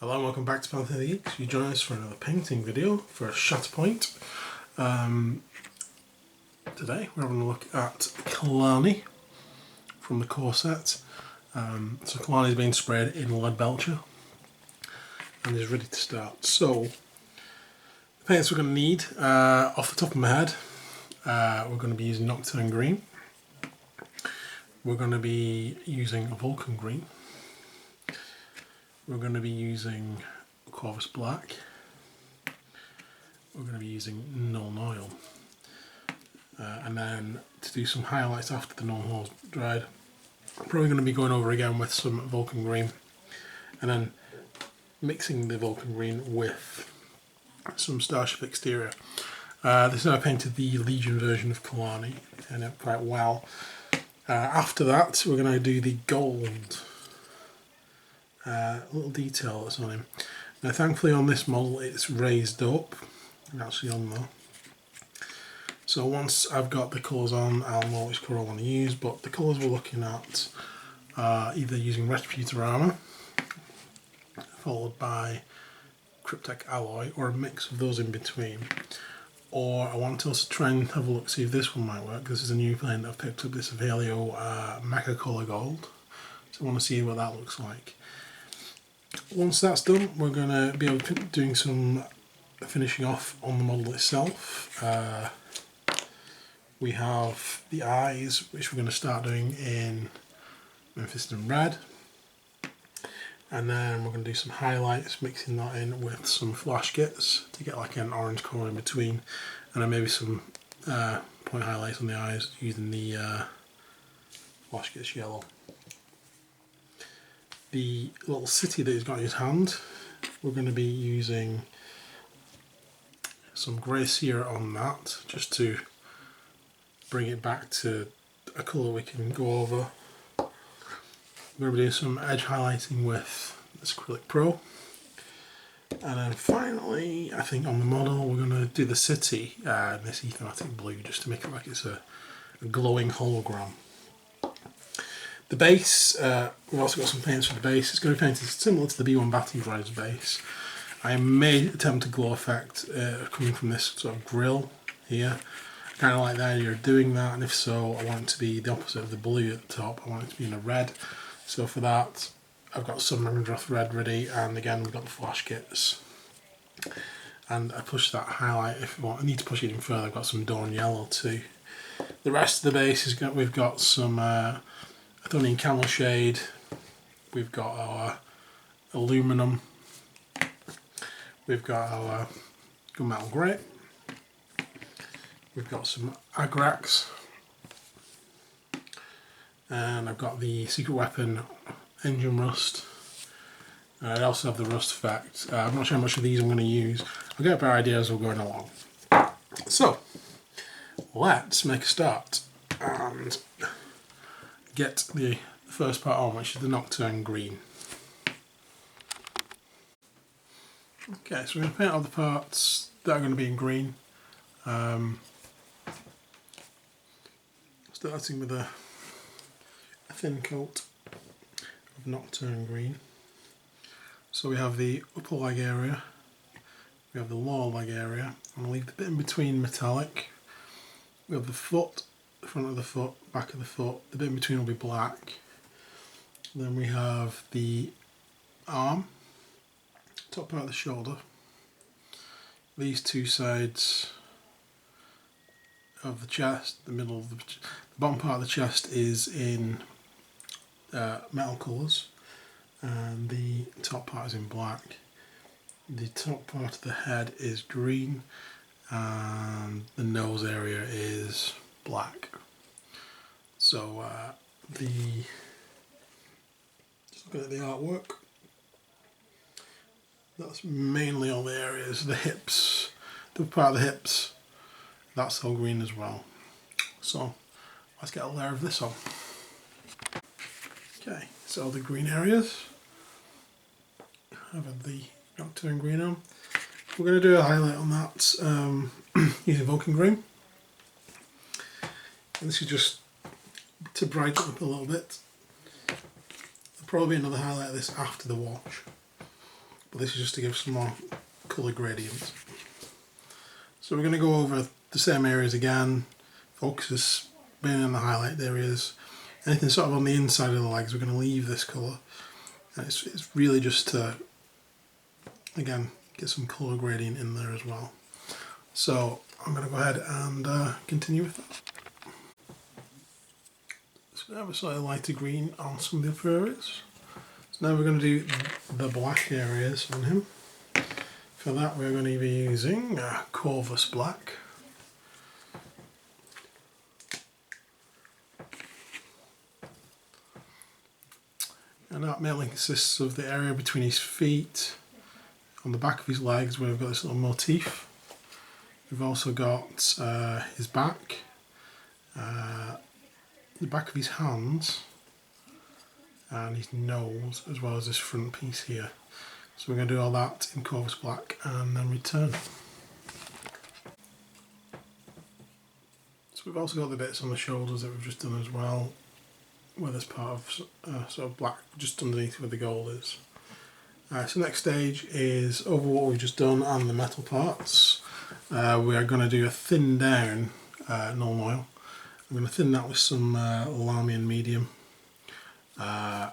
Hello and welcome back to POTG. You join us for another painting video for Shatterpoint. Today we're having a look at Khalani from the core set. So Khalani is being sprayed in lead belcher and is ready to start. So the paints we're going to need, off the top of my head, we're going to be using Nocturne Green. We're going to be using Vulcan Green. We're going to be using Corvus Black. We're going to be using Null Oil. And then to do some highlights after the Null Oil's dried, I'm probably going to be going over again with some Vulcan Green. And then mixing the Vulcan Green with some Starship Exterior. This is how I painted the Legion version of Khalani, and it quite well. After that, we're going to do the gold. Little detail that's on him. Now thankfully on this model it's raised up, actually on there. So once I've got the colours on, I'll know which colour I want to use, but the colours we're looking at are either using Retributor Armour, followed by Cryptek Alloy, or a mix of those in between. Or I want to also try and have a look, see if this one might work. This is a new paint I've picked up, this Avelio Mecha Colour Gold. So I want to see what that looks like. Once that's done, we're going to be able to be doing some finishing off on the model itself. We have the eyes, which we're going to start doing in Mephiston Red. And then we're going to do some highlights, mixing that in with some flash kits to get like an orange colour in between. And then maybe some point highlights on the eyes using the flash kits yellow. The little city that he's got in his hand, we're going to be using some grey cere on that, just to bring it back to a colour we can go over. We're going to be doing some edge highlighting with this Acrylic Pro. And then finally, I think on the model, we're going to do the city in this Ethematic Blue, just to make it like it's a glowing hologram. The base, we've also got some paints for the base. It's going to be painted similar to the B1 Battle Drive's base. I may attempt a glow effect coming from this sort of grill here. I kind of like the idea of doing that, and if so, I want it to be the opposite of the blue at the top. I want it to be in a red. So for that, I've got some Magnadroth red ready, and again we've got the flash kits. And I push that highlight if I want. I need to push it even further. I've got some Dawn Yellow too. The rest of the base is we've got some Athonian Camel Shade, we've got our Aluminum, we've got our Gunmetal Grey, we've got some Agrax, and I've got the Secret Weapon Engine Rust. I also have the Rust effect. I'm not sure how much of these I'm going to use. I'll get a better idea as we're going along. So, let's make a start and get the first part on, which is the Nocturne Green. Okay, so we're going to paint all the parts that are going to be in green. Starting with a thin coat of Nocturne Green. So we have the upper leg area, we have the lower leg area, and I'll leave the bit in between metallic. We have the foot, the front of the foot, back of the foot, the bit in between will be black. Then we have the arm, top part of the shoulder, these two sides of the chest, the middle of the bottom part of the chest is in metal colours, and the top part is in black. The top part of the head is green, and the nose area is black. So just looking at the artwork, that's mainly all the areas. The hips, the part of the hips, that's all green as well. So let's get a layer of this on. Okay, so the green areas, I've the Nocturne Green on. We're going to do a highlight on that using Vulcan Green. And this is just to brighten up a little bit. There'll probably be another highlight of this after the wash. but this is just to give some more colour gradients. So we're going to go over the same areas again, focus being in the highlight areas. Anything sort of on the inside of the legs, we're going to leave this colour. And it's really just to, again, get some colour gradient in there as well. So I'm going to go ahead and continue with that. So we have a slightly lighter green on some of the upper areas. So now we're going to do the black areas on him. For that we're going to be using Corvus Black. And that mainly consists of the area between his feet, on the back of his legs where we've got this little motif. We've also got his back, the back of his hands, and his nose, as well as this front piece here. So we're going to do all that in Corvus Black and then return. So we've also got the bits on the shoulders that we've just done as well, where there's part of sort of black just underneath where the gold is. So next stage is over what we've just done on the metal parts. We are going to do a thin down Nuln Oil. I'm going to thin that with some Lamian medium. I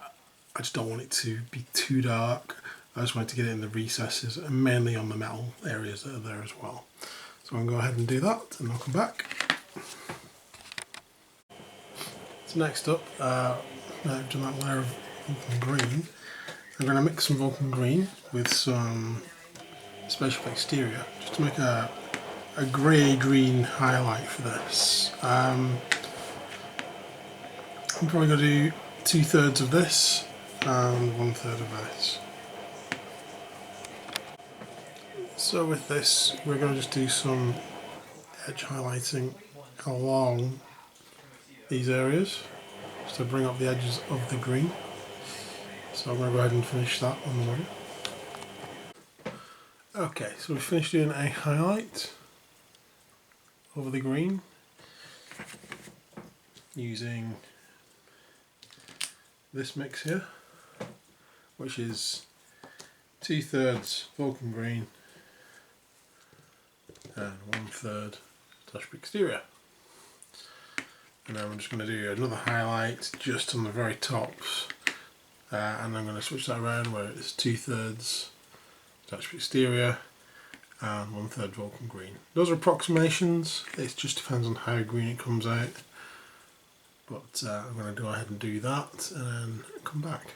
just don't want it to be too dark. I just want to get it in the recesses and mainly on the metal areas that are there as well. So I'm going to go ahead and do that and I'll come back. So next up, I've done that layer of Vulcan Green. I'm going to mix some Vulcan Green with some Spatial Exterior just to make a grey-green highlight for this. I'm probably going to do 2/3 of this and 1/3 of this. So with this we're going to just do some edge highlighting along these areas just to bring up the edges of the green. So I'm going to go ahead and finish that on the way. Okay, so we've finished doing a highlight over the green using this mix here, which is 2/3 Vulcan Green and 1/3 Spatial Exterior. And then we're just going to do another highlight just on the very tops, and I'm going to switch that around where it's 2/3 Spatial Exterior and 1/3 Vulcan Green. Those are approximations, it just depends on how green it comes out. But I'm going to go ahead and do that and then come back.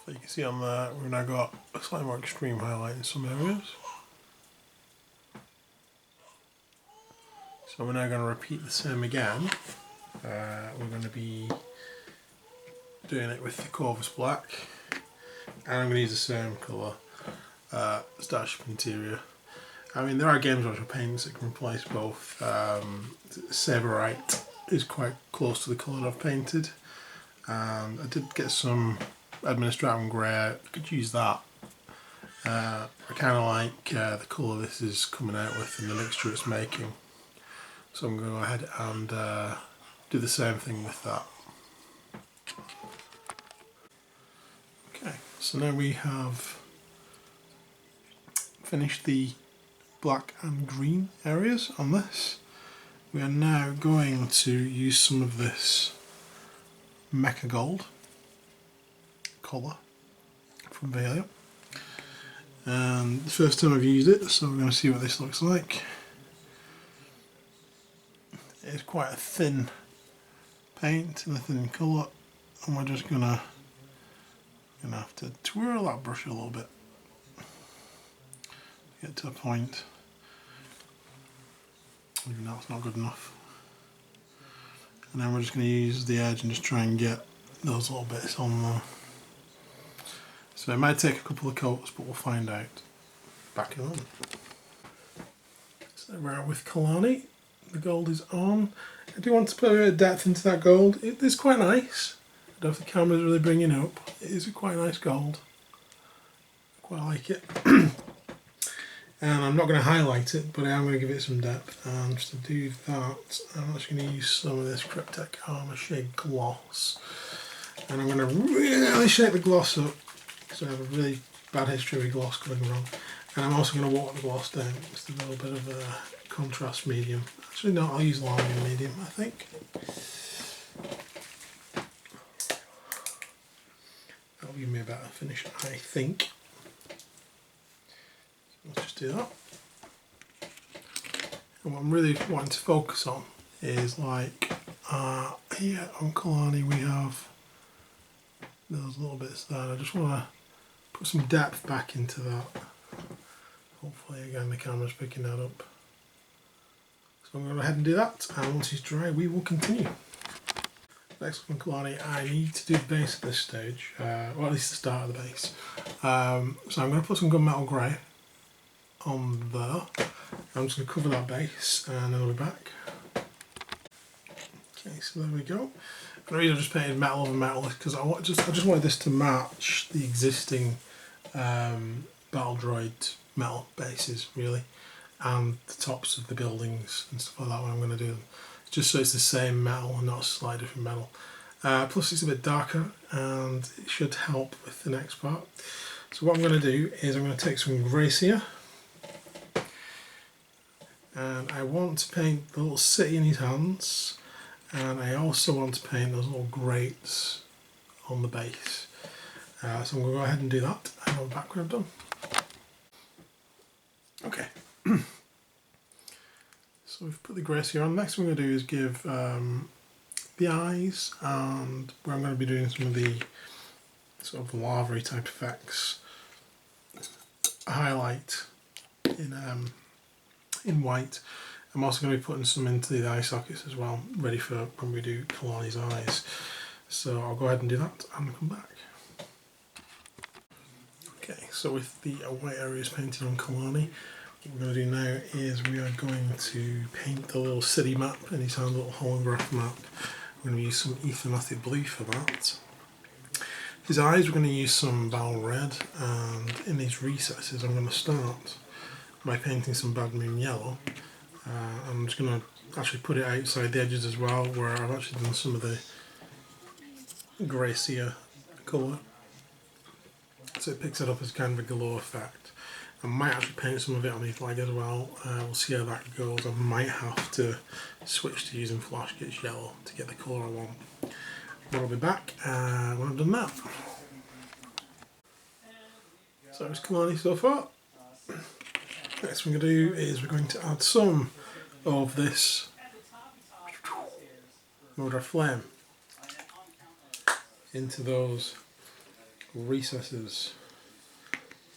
So you can see on there we've now got a slightly more extreme highlight in some areas. So we're now going to repeat the same again. We're going to be doing it with the Corvus Black, and I'm going to use the same colour, Starship Interior. I mean, there are games where paints that can replace both. Saberite is quite close to the colour I've painted, and I did get some Administratum Grey. I could use that. I kind of like the colour this is coming out with and the mixture it's making. So I'm going to go ahead and do the same thing with that. Okay, so now we have finished the black and green areas on this. We are now going to use some of this Mecha Gold colour from Valio. And the first time I've used it, so we're going to see what this looks like. It's quite a thin paint and a thin colour, and we're just gonna have to twirl that brush a little bit to get to a point. Even though it's not good enough. And then we're just going to use the edge and just try and get those little bits on there. So it might take a couple of coats, but we'll find out back in a moment. So we're out with Khalani. The gold is on. I do want to put a bit of depth into that gold. It is quite nice. I don't know if the camera's really bringing it up. It is a quite nice gold. I quite like it. And I'm not going to highlight it, but I am going to give it some depth. And just to do that, I'm actually going to use some of this Cryptek Armour Shade Gloss. And I'm going to really shake the gloss up, because I have a really bad history with gloss going wrong. And I'm also going to water the gloss down, just a little bit of a contrast medium. Actually no, I'll use lime medium, I think. That'll give me a better finish, I think. Let's just do that. And what I'm really wanting to focus on is like, here on Khalani we have those little bits there. I just want to put some depth back into that. Hopefully again the camera's picking that up. So I'm going to go ahead and do that, and once it's dry we will continue. Next on Khalani, I need to do the base at this stage, or at least the start of the base. So I'm going to put some gunmetal grey on there. I'm just going to cover that base and then I'll be back. Okay, so there we go. And the reason I just painted metal over metal is because I just wanted this to match the existing Battle Droid metal bases, really, and the tops of the buildings and stuff like that when I'm going to do them. Just so it's the same metal and not a slightly different metal. Plus it's a bit darker and it should help with the next part. So what I'm going to do is I'm going to take some Gracia, and I want to paint the little city in his hands, and I also want to paint those little grates on the base. So I'm going to go ahead and do that, and I'll be back when I'm done. Okay. So we've put the Gracia on. Next thing we're going to do is give the eyes, and where I'm going to be doing some of the sort of lava type effects. A highlight in white. I'm also going to be putting some into the eye sockets as well, ready for when we do Khalani's eyes. So I'll go ahead and do that and come back. Okay, so with the white areas painted on Khalani, what we're going to do now is we are going to paint the little city map in his hand, little holograph map. We're going to use some ethermatic blue for that. His eyes, we're going to use some Val Red, and in these recesses I'm going to start by painting some Bad Moon Yellow. I'm just going to actually put it outside the edges as well, where I've actually done some of the Gracia colour, so it picks it up as kind of a glow effect. I might actually paint some of it on his leg as well. We'll see how that goes. I might have to switch to using Flash Gitch Yellow to get the colour I want. But I'll be back when I've done that. So it's Khalani so far. Next thing we're going to do is we're going to add some of this Motor Flame into those recesses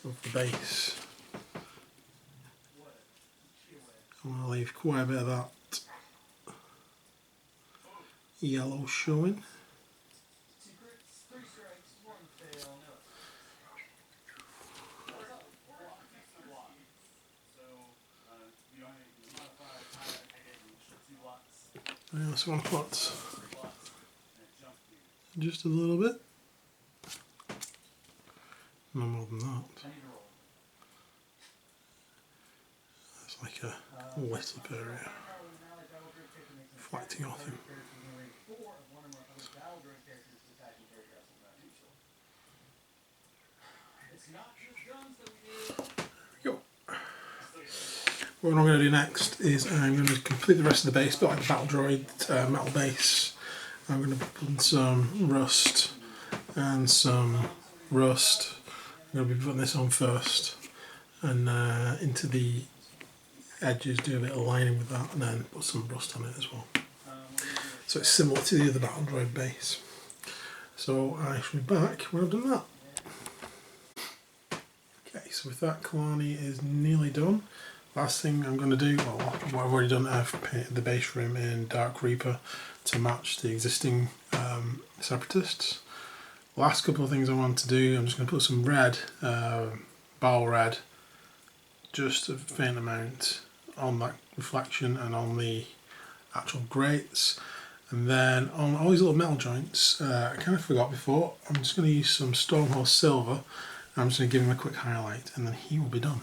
of the base. I'm going to leave quite a bit of that yellow showing. I also want to put just a little bit, no more than that. That's like a little area reflecting off him. There we go. What I'm going to do next is I'm going to complete the rest of the base, but like the Battle Droid metal base. I'm going to put in some rust and some rust. I'm going to be putting this on first, and into the edges, do a bit of lining with that, and then put some rust on it as well. So it's similar to the other Battle Droid base. So I shall be back when I've done that. Okay, so with that, Khalani is nearly done. Last thing I'm going to do, well, what I've already done, I've painted the base rim in Dark Reaper to match the existing Separatists. Last couple of things I want to do, I'm just going to put some red, Ball Red, just a faint amount on that reflection and on the actual grates. And then on all these little metal joints, I kind of forgot before, I'm just going to use some Stormhorse Silver. I'm just going to give him a quick highlight and then he will be done.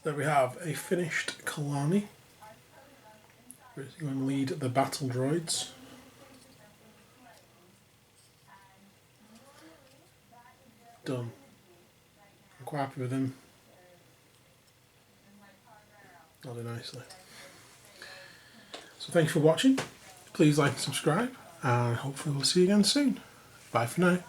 There we have a finished Khalani. We're going to lead the battle droids. done. I'm quite happy with him. That'll do nicely. So thanks for watching. Please like and subscribe, and hopefully we'll see you again soon. Bye for now.